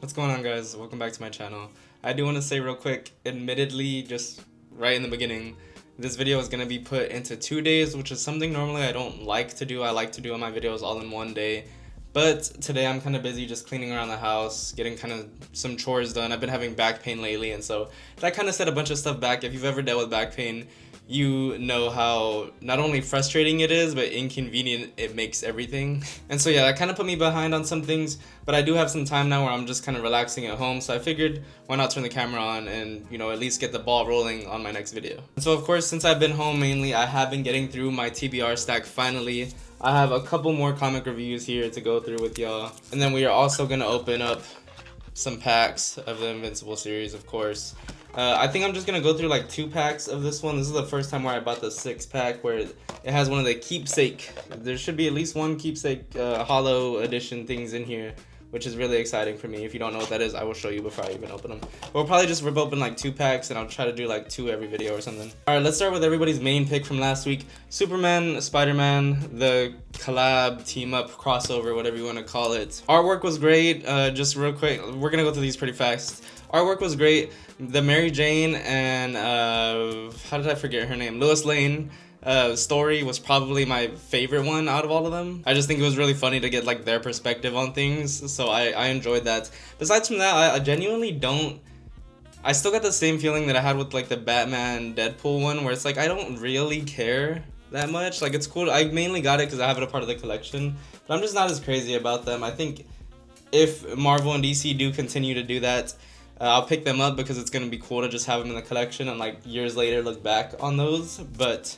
What's going on, guys? Welcome back to my channel. I do want to say real quick, admittedly, just right in the beginning, this video is going to be put into 2 days, which is something normally I don't like to do. I like to do all my videos all in one day. But today I'm kind of busy just cleaning around the house, getting kind of some chores done. I've been having back pain lately, and so that kind of set a bunch of stuff back. If you've ever dealt with back pain, you know how not only frustrating it is, but inconvenient it makes everything. And so yeah, that kind of put me behind on some things, but I do have some time now where I'm just kind of relaxing at home, so I figured why not turn the camera on and, you know, at least get the ball rolling on my next video. And so of course, since I've been home mainly, I have been getting through my TBR stack finally. I have a couple more comic reviews here to go through with y'all. And then we are also going to open up some packs of the Invincible series, of course. I think I'm just going to go through like 2 packs of this one. This is the first time where I bought the 6-pack where it has one of the keepsake. There should be at least one keepsake holo edition things in here, which is really exciting for me. If you don't know what that is, I will show you before I even open them. But we'll probably just rip open like 2 packs and I'll try to do like 2 every video or something. Alright, let's start with everybody's main pick from last week. Superman, Spider-Man, the collab, team-up, crossover, whatever you want to call it. Artwork was great. Just real quick, we're going to go through these pretty fast. Artwork was great. The Mary Jane and, how did I forget her name? Lois Lane story was probably my favorite one out of all of them. I just think it was really funny to get like their perspective on things, so I enjoyed that. Besides from that, I genuinely don't, I still got the same feeling that I had with like the Batman Deadpool one, where it's like I don't really care that much. Like, it's cool, I mainly got it because I have it a part of the collection, but I'm just not as crazy about them. I think if Marvel and DC do continue to do that, I'll pick them up because it's going to be cool to just have them in the collection and like years later look back on those. But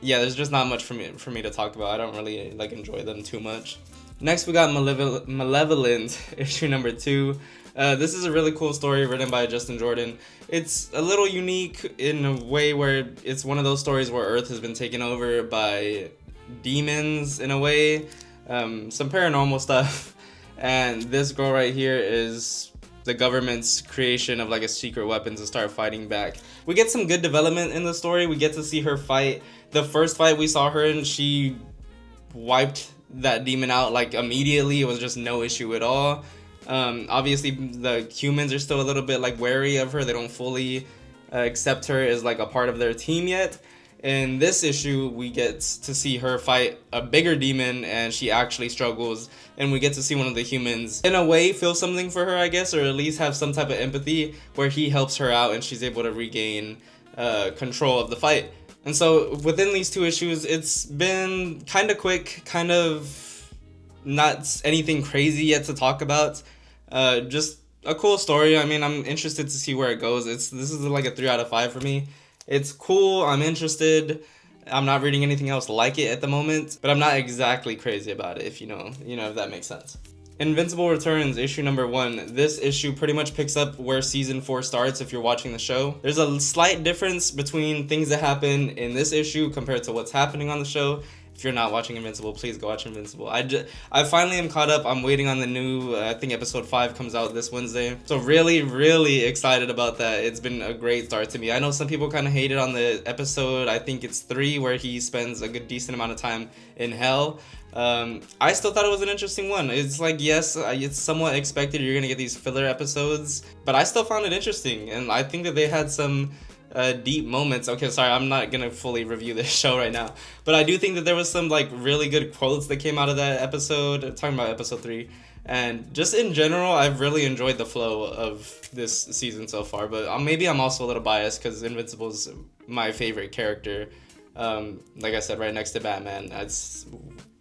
yeah, there's just not much for me to talk about. I don't really like enjoy them too much. Next we got Malevolent issue number 2. This is a really cool story written by Justin Jordan. It's a little unique in a way where it's one of those stories where Earth has been taken over by demons in a way, some paranormal stuff, and this girl right here is the government's creation of like a secret weapon to start fighting back. We get some good development in the story. We get to see her fight. The first fight we saw her in, she wiped that demon out like immediately. It was just no issue at all. Obviously the humans are still a little bit like wary of her. They don't fully accept her as like a part of their team yet. In this issue, we get to see her fight a bigger demon, and she actually struggles, and we get to see one of the humans, in a way, feel something for her, I guess, or at least have some type of empathy, where he helps her out and she's able to regain control of the fight. And so, within these 2 issues, it's been kind of quick, kind of not anything crazy yet to talk about. Just a cool story. I mean, I'm interested to see where it goes. This is like a 3 out of 5 for me. It's cool, I'm interested. I'm not reading anything else like it at the moment, but I'm not exactly crazy about it, if you know if that makes sense. Invincible returns, issue number 1. This issue pretty much picks up where season 4 starts if you're watching the show. There's a slight difference between things that happen in this issue compared to what's happening on the show. If you're not watching Invincible, please go watch Invincible. I finally am caught up. I'm waiting on the new, I think episode 5 comes out this Wednesday. So really, really excited about that. It's been a great start to me. I know some people kind of hated on the episode, I think it's 3, where he spends a good decent amount of time in hell. I still thought it was an interesting one. It's like, yes, it's somewhat expected you're gonna get these filler episodes, but I still found it interesting, and I think that they had some deep moments. Okay, sorry, I'm not gonna fully review this show right now, but I do think that there was some like really good quotes that came out of that episode, talking about episode 3, and just in general, I've really enjoyed the flow of this season so far. But maybe I'm also a little biased because Invincible's my favorite character. Like I said, right next to Batman. It's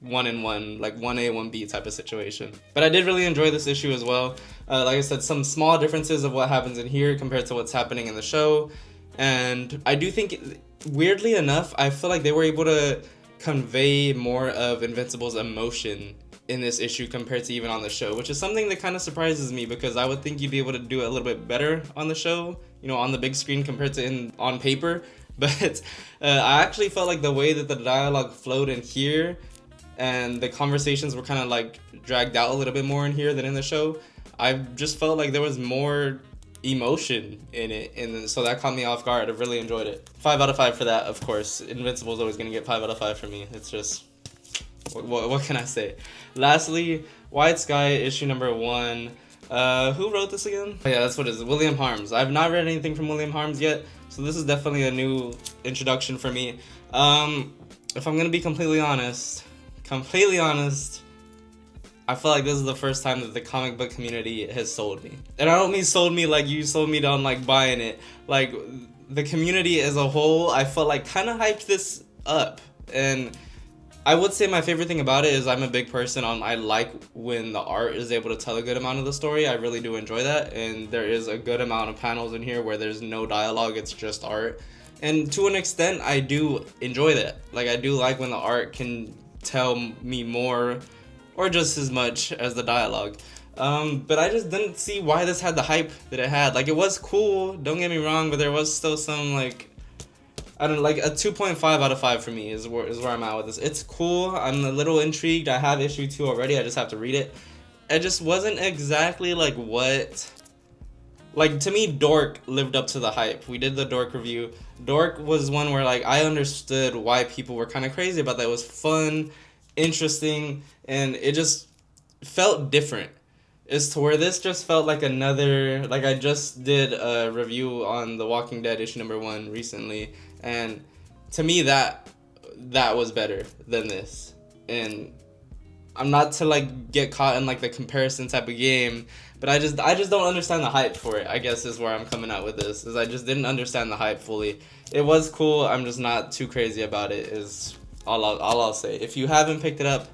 1-in-1, like 1A, 1B type of situation. But I did really enjoy this issue as well. Like I said, some small differences of what happens in here compared to what's happening in the show. And I do think, weirdly enough, I feel like they were able to convey more of Invincible's emotion in this issue compared to even on the show, which is something that kind of surprises me because I would think you'd be able to do it a little bit better on the show, you know, on the big screen compared to on paper. But I actually felt like the way that the dialogue flowed in here and the conversations were kind of like dragged out a little bit more in here than in the show. I just felt like there was more emotion in it, and so that caught me off guard. I really enjoyed it. 5 out of 5 for that, of course. Invincible is always going to get 5 out of 5 for me. It's just, what can I say? Lastly, White Sky issue number 1. Who wrote this again? Oh, yeah, that's what it is. William Harms. I've not read anything from William Harms yet, so this is definitely a new introduction for me. If I'm gonna be completely honest, I feel like this is the first time that the comic book community has sold me. And I don't mean sold me like you sold me on like buying it. Like the community as a whole, I felt like kind of hyped this up. And I would say my favorite thing about it is I'm a big person on, I like when the art is able to tell a good amount of the story. I really do enjoy that. And there is a good amount of panels in here where there's no dialogue, it's just art. And to an extent, I do enjoy that. Like I do like when the art can tell me more or just as much as the dialogue. But I just didn't see why this had the hype that it had. Like, it was cool, don't get me wrong, but there was still some, like, I don't know, like, a 2.5 out of 5 for me is where I'm at with this. It's cool, I'm a little intrigued, I have issue 2 already, I just have to read it. It just wasn't exactly, like, what... Like, to me, Dork lived up to the hype. We did the Dork review. Dork was one where, like, I understood why people were kind of crazy about that. It was fun, interesting, and it just felt different. As to where this just felt like another, like I just did a review on The Walking Dead issue number 1 recently, and to me that was better than this. And I'm not to like get caught in like the comparison type of game, but I just don't understand the hype for it, I guess is where I'm coming out with this, is I just didn't understand the hype fully. It was cool, I'm just not too crazy about it is all I'll say. If you haven't picked it up,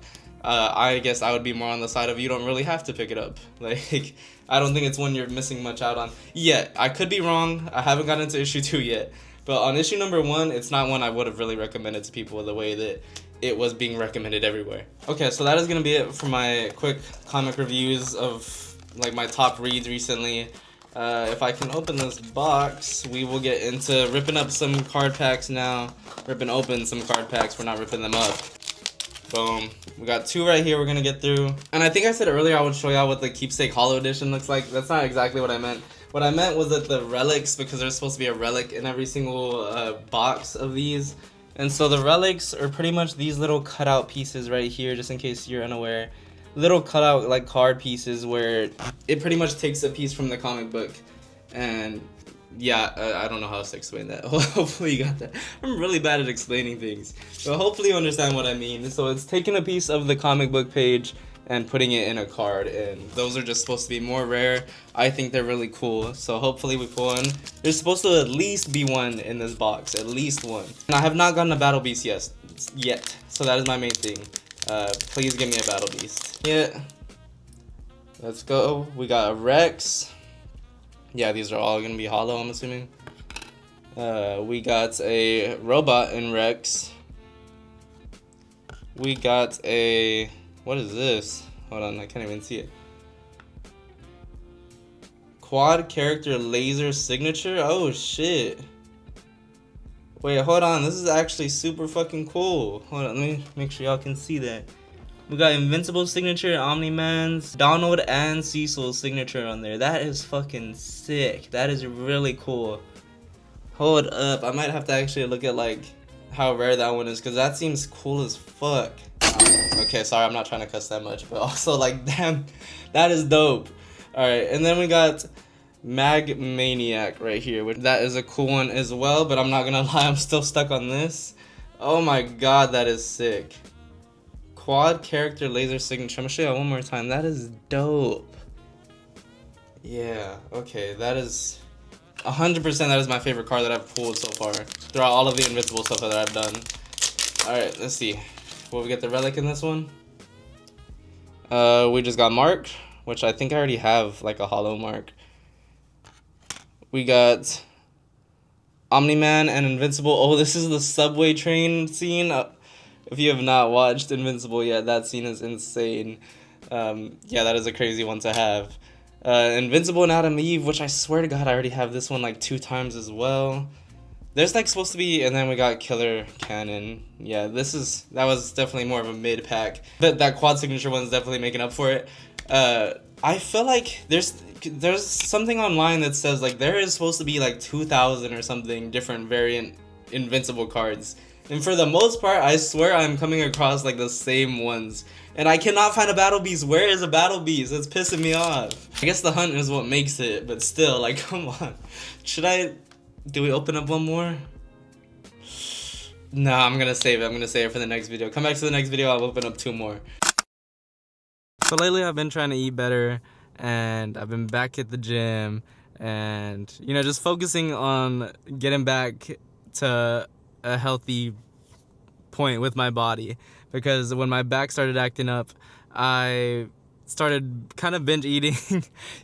I guess I would be more on the side of you don't really have to pick it up. Like, I don't think it's one you're missing much out on. Yet, I could be wrong, I haven't gotten into issue 2 yet. But on issue number 1, it's not one I would have really recommended to people the way that it was being recommended everywhere. Okay, so that is going to be it for my quick comic reviews of like my top reads recently. If I can open this box, we will get into ripping up some card packs now. Ripping open some card packs, we're not ripping them up. Boom. We got 2 right here we're going to get through. And I think I said earlier I would show y'all what the Keepsake Holo Edition looks like. That's not exactly what I meant. What I meant was that the relics, because there's supposed to be a relic in every single box of these. And so the relics are pretty much these little cutout pieces right here, just in case you're unaware. Little cutout like card pieces where it pretty much takes a piece from the comic book. And yeah, I don't know how else to explain that. Hopefully you got that. I'm really bad at explaining things. But hopefully you understand what I mean. So it's taking a piece of the comic book page and putting it in a card, and those are just supposed to be more rare. I think they're really cool, so hopefully we pull one. There's supposed to at least be one in this box, at least one. And I have not gotten a Battle Beast yet, so that is my main thing. Please give me a Battle Beast. Yeah. Let's go. We got a Rex. Yeah, these are all gonna be hollow, I'm assuming. We got a robot in Rex. We got a... What is this? Hold on, I can't even see it. Quad character laser signature? Oh shit. Wait, hold on. This is actually super fucking cool. Hold on, let me make sure y'all can see that. We got Invincible signature, Omni-Man's, Donald and Cecil's signature on there. That is fucking sick. That is really cool. Hold up, I might have to actually look at like how rare that one is, because that seems cool as fuck. Okay, sorry, I'm not trying to cuss that much, but also, like, damn, that is dope. Alright, and then we got Mag Maniac right here, which that is a cool one as well, but I'm not gonna lie, I'm still stuck on this. Oh my god, that is sick. Quad character laser signature. I'm gonna show you one more time. That is dope. Yeah, okay, that is 100%. That is my favorite card that I've pulled so far throughout all of the Invincible stuff that I've done. Alright, let's see. Will we get the relic in this one? We just got Mark, which I think I already have like a hollow Mark. We got Omni-Man and Invincible. Oh, this is the subway train scene. If you have not watched Invincible yet, that scene is insane. Yeah, that is a crazy one to have. Invincible and Adam Eve, which I swear to God I already have this one like 2 times as well. There's like supposed to be, and then we got Killer Cannon. Yeah, that was definitely more of a mid pack. That quad signature one's definitely making up for it. I feel like there's something online that says like there is supposed to be like 2,000 or something different variant Invincible cards, And for the most part, I swear I'm coming across like the same ones. And I cannot find a battle beast. Where is a battle beast? That's pissing me off. I guess the hunt is what makes it, but still, like, come on. Do we open up one more? No, I'm gonna save it. I'm gonna save it for the next video. Come back to the next video, I'll open up 2 more. So lately I've been trying to eat better, and I've been back at the gym, and, you know, just focusing on getting back to a healthy point with my body, because when my back started acting up, I started kind of binge eating,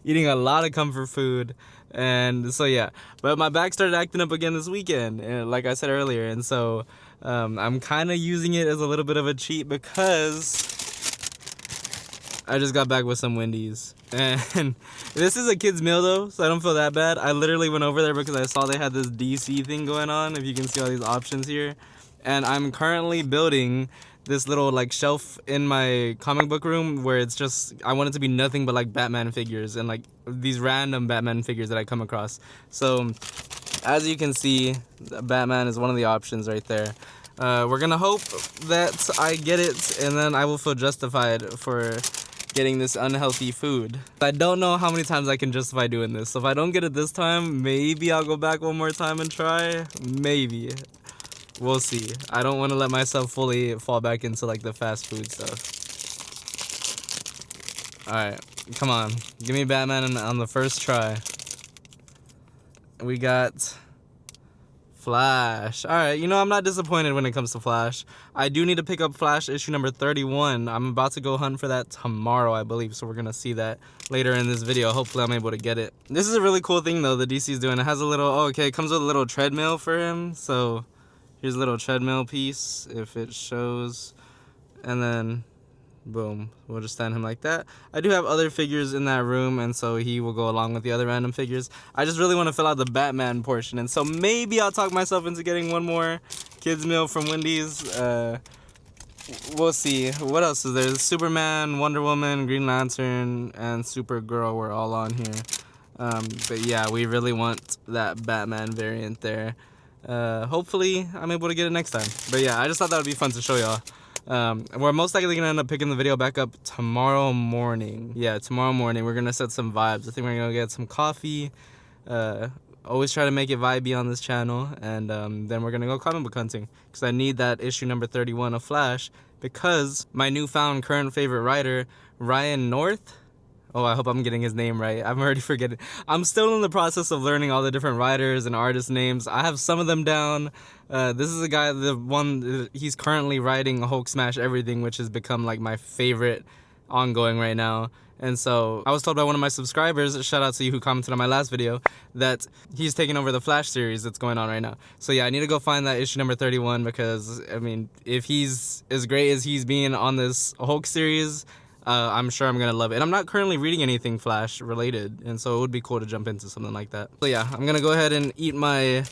eating a lot of comfort food, and so yeah. But my back started acting up again this weekend, and like I said earlier, and so I'm kind of using it as a little bit of a cheat because I just got back with some Wendy's. And this is a kid's meal though, so I don't feel that bad. I literally went over there because I saw they had this DC thing going on, if you can see all these options here. And I'm currently building this little like shelf in my comic book room where it's just, I want it to be nothing but like Batman figures and like these random Batman figures that I come across. So as you can see, Batman is one of the options right there. We're gonna hope that I get it, and then I will feel justified for getting this unhealthy food. I don't know how many times I can justify doing this, so if I don't get it this time, maybe I'll go back one more time and try. Maybe. We'll see. I don't want to let myself fully fall back into like the fast food stuff. Alright, come on. Give me Batman on the first try. We got Flash. Alright, you know, I'm not disappointed when it comes to Flash. I do need to pick up Flash issue number 31. I'm about to go hunt for that tomorrow, I believe, so we're gonna see that later in this video. Hopefully I'm able to get it. This is a really cool thing though, the DC's doing. It has a little, oh, okay, it comes with a little treadmill for him, so here's a little treadmill piece, if it shows, and then boom, we'll just stand him like that. I do have other figures in that room, and so he will go along with the other random figures. I just really want to fill out the Batman portion, and so maybe I'll talk myself into getting one more kids meal from Wendy's. We'll see. What else is there? Superman, Wonder Woman, Green Lantern, and Supergirl were all on here. But yeah, we really want that Batman variant there. Hopefully I'm able to get it next time. But yeah, I just thought that would be fun to show y'all. We're most likely gonna end up picking the video back up tomorrow morning. Yeah, tomorrow morning we're gonna set some vibes. I think we're gonna get some coffee. Always try to make it vibey on this channel, and then we're gonna go comic book hunting because I need that issue number 31 of Flash, because my newfound current favorite writer, Ryan North. Oh, I hope I'm getting his name right. I'm already forgetting. I'm still in the process of learning all the different writers and artist names. I have some of them down. This is a guy, he's currently writing Hulk Smash Everything, which has become like my favorite ongoing right now. And so I was told by one of my subscribers, shout out to you who commented on my last video, that he's taking over the Flash series that's going on right now. So yeah, I need to go find that issue number 31 because, I mean, if he's as great as he's being on this Hulk series, I'm sure I'm gonna love it. And I'm not currently reading anything Flash related, and so it would be cool to jump into something like that. So yeah, I'm gonna go ahead and eat my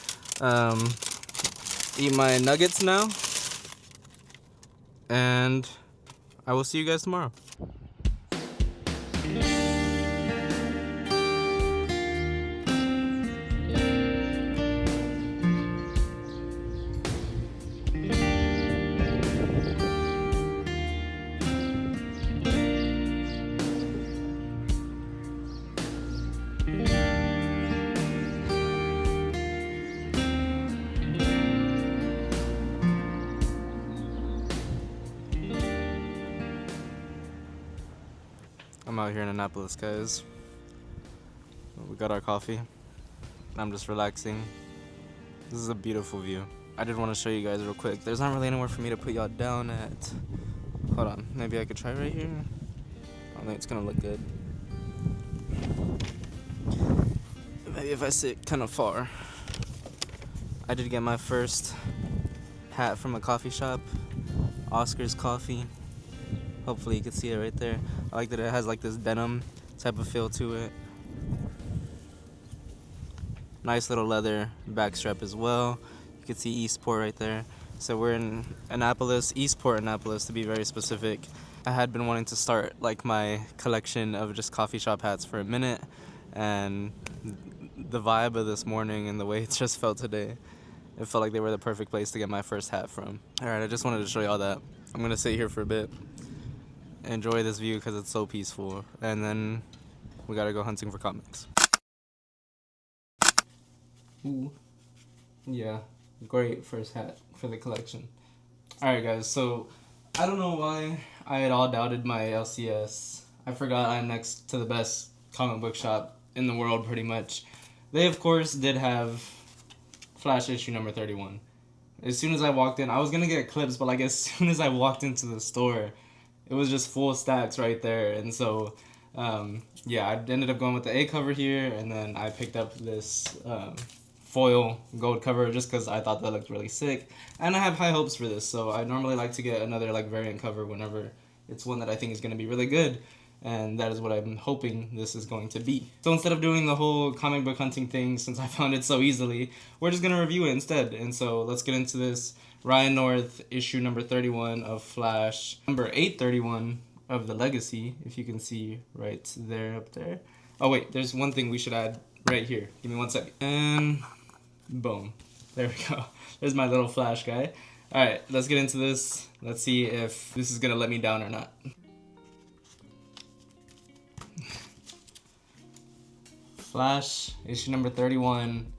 nuggets now, and I will see you guys tomorrow. I'm out here in Annapolis, guys. We got our coffee. I'm just relaxing. This is a beautiful view. I did want to show you guys real quick. There's not really anywhere for me to put y'all down at. Hold on, maybe I could try right here. I don't think it's gonna look good. Maybe if I sit kind of far. I did get my first hat from a coffee shop, Oscar's Coffee. Hopefully you can see it right there. I like that it has like this denim type of feel to it. Nice little leather back strap as well. You can see Eastport right there. So we're in Annapolis, Eastport, Annapolis to be very specific. I had been wanting to start like my collection of just coffee shop hats for a minute, and the vibe of this morning and the way it just felt today it felt like they were the perfect place to get my first hat from. Alright, I just wanted to show y'all that. I'm gonna sit here for a bit, enjoy this view because it's so peaceful, and then we gotta go hunting for comics. Ooh. Yeah, great first hat for the collection. Alright guys, so I don't know why I had all doubted my LCS. I forgot I'm next to the best comic book shop in the world pretty much. They of course did have Flash issue number 31. As soon as I walked in, I was gonna get clips, but like as soon as I walked into the store, it was just full stacks right there. And so yeah, I ended up going with the A cover here, and then I picked up this foil gold cover just because I thought that looked really sick, and I have high hopes for this, so I normally like to get another like variant cover whenever it's one that I think is going to be really good, and that is what I'm hoping this is going to be. So instead of doing the whole comic book hunting thing, since I found it so easily, we're just going to review it instead. And so let's get into this. Ryan North issue number 31 of Flash, number 831 of the Legacy, if you can see right there up there. Oh wait, there's one thing we should add right here. Give me 1 second. And boom. There we go. There's my little Flash guy. Alright, let's get into this. Let's see if this is going to let me down or not. Flash, issue number 31.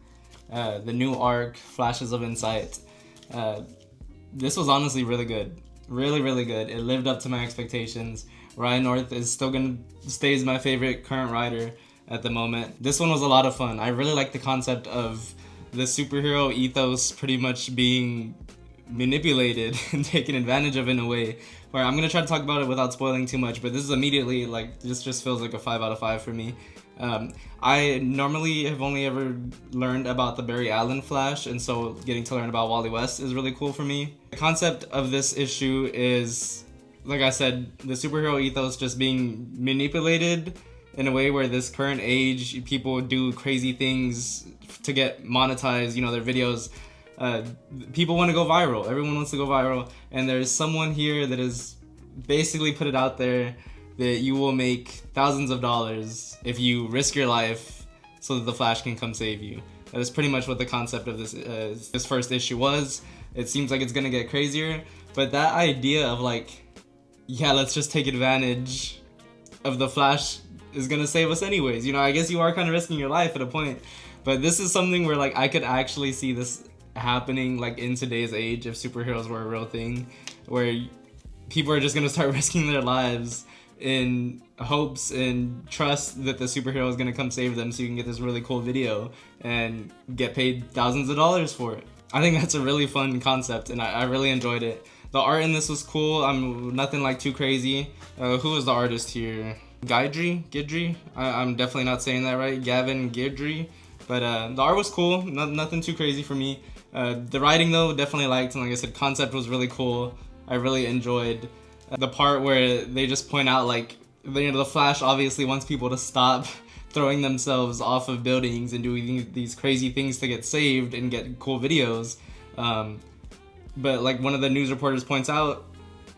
The new arc, Flashes of Insight. This was honestly really good. Really, really good. It lived up to my expectations. Ryan North is still going to stay as my favorite current writer at the moment. This one was a lot of fun. I really like the concept of the superhero ethos pretty much being manipulated and taken advantage of in a way where I'm gonna try to talk about it without spoiling too much, but this is immediately like, this just feels like a 5 out of 5 for me. I normally have only ever learned about the Barry Allen Flash, and so getting to learn about Wally West is really cool for me. The concept of this issue is, like I said, the superhero ethos just being manipulated in a way where this current age, people do crazy things to get monetized, you know, their videos. People want to go viral. Everyone wants to go viral. And there's someone here that has basically put it out there that you will make thousands of dollars if you risk your life so that the Flash can come save you. That is pretty much what the concept of this first issue was. It seems like it's gonna get crazier, but that idea of like, yeah, let's just take advantage of the Flash is gonna save us anyways. You know, I guess you are kind of risking your life at a point, but this is something where like I could actually see this happening like in today's age if superheroes were a real thing, where people are just gonna start risking their lives in hopes and trust that the superhero is gonna come save them so you can get this really cool video and get paid thousands of dollars for it. I think that's a really fun concept, and I really enjoyed it. The art in this was cool. I'm nothing like too crazy. Who was the artist here? Guidry? I'm definitely not saying that right. Gavin Guidry. But the art was cool. Nothing too crazy for me. The writing though, definitely liked, and like I said, concept was really cool. I really enjoyed the part where they just point out like, you know, the Flash obviously wants people to stop throwing themselves off of buildings and doing these crazy things to get saved and get cool videos. But like one of the news reporters points out,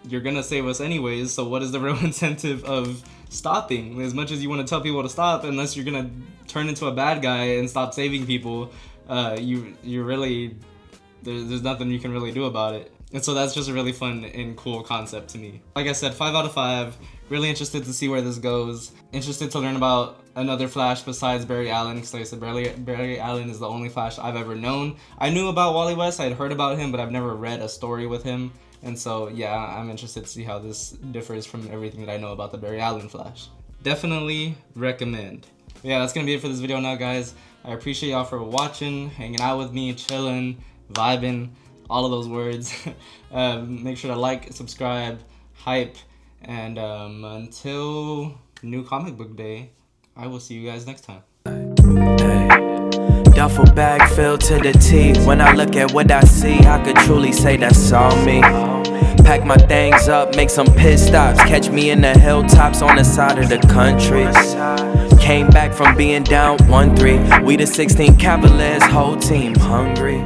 you're gonna save us anyways, so what is the real incentive of stopping? As much as you want to tell people to stop, unless you're gonna turn into a bad guy and stop saving people, you really, there's nothing you can really do about it. And so that's just a really fun and cool concept to me. Like I said, 5 out of 5. Really interested to see where this goes. Interested to learn about another Flash besides Barry Allen, because like I said, Barry Allen is the only Flash I've ever known. I knew about Wally West, I had heard about him, but I've never read a story with him. And so yeah, I'm interested to see how this differs from everything that I know about the Barry Allen Flash. Definitely recommend. But yeah, that's gonna be it for this video now, guys. I appreciate y'all for watching, hanging out with me, chilling, vibing, all of those words. Make sure to like, subscribe, hype, and until new comic book day, I will see you guys next time. Duffel bag filled to the T. When I look at what I see, I could truly say that's all me. Pack my things up, make some pit stops. Catch me in the hilltops on the side of the country. Came back from being down 1-3. We the 16 Cavaliers, whole team hungry.